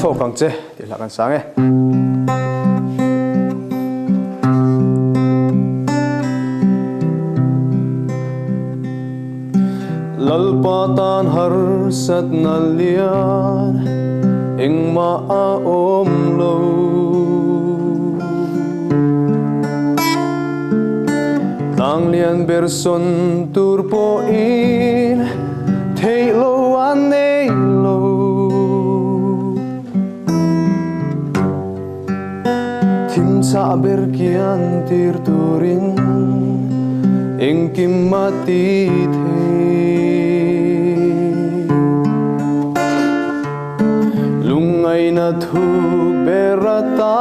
tho kang che ti la kan sang e lalpatan har sat na lian eng ma a om lo tang lian berson tur po in thei lo an nei lo tim sa ber kian tir turin eng kim mati lungai na thuk berata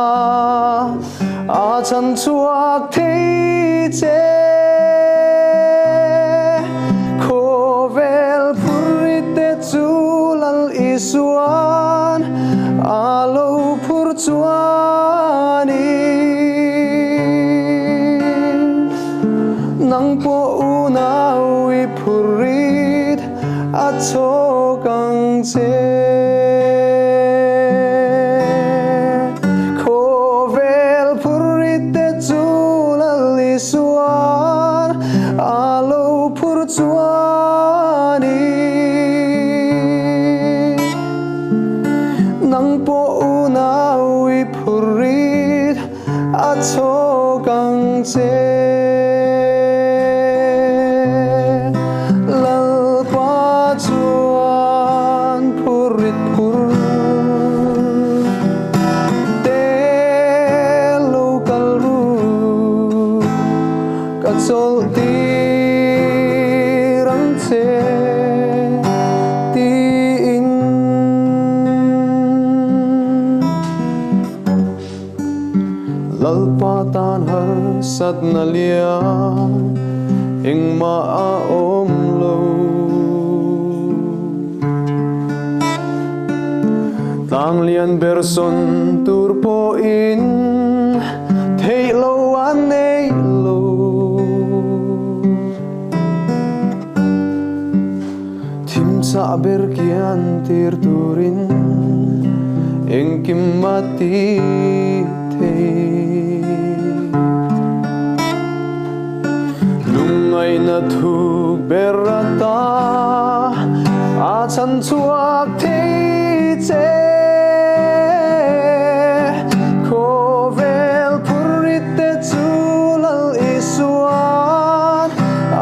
a chan chuak thei che khovel purite chulal isuan alo phur chuani nang po unawi purit at sokang che khovel purite chulal isuan alo phur chuani nang po unawi purit at sokang che sol tirang che tin lalpatan har sat na lian eng ma a om lo tang lian berson tur po in thei lo an nei lo sa ber kian tir turin eng kim mati thei lungai na thuk berata a chan chuak thei che khovel purite chulal isuan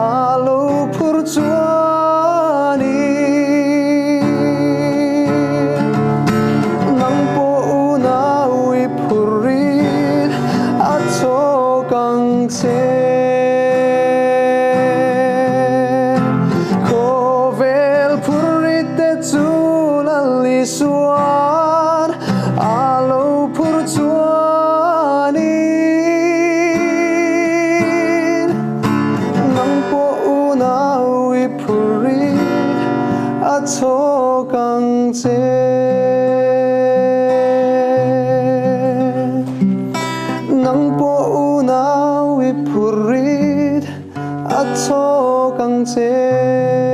alo phur chuani khovel purite chulal isuan alo phur chuani nang po unawi purit at sokang che nang po unawi purit at sokang che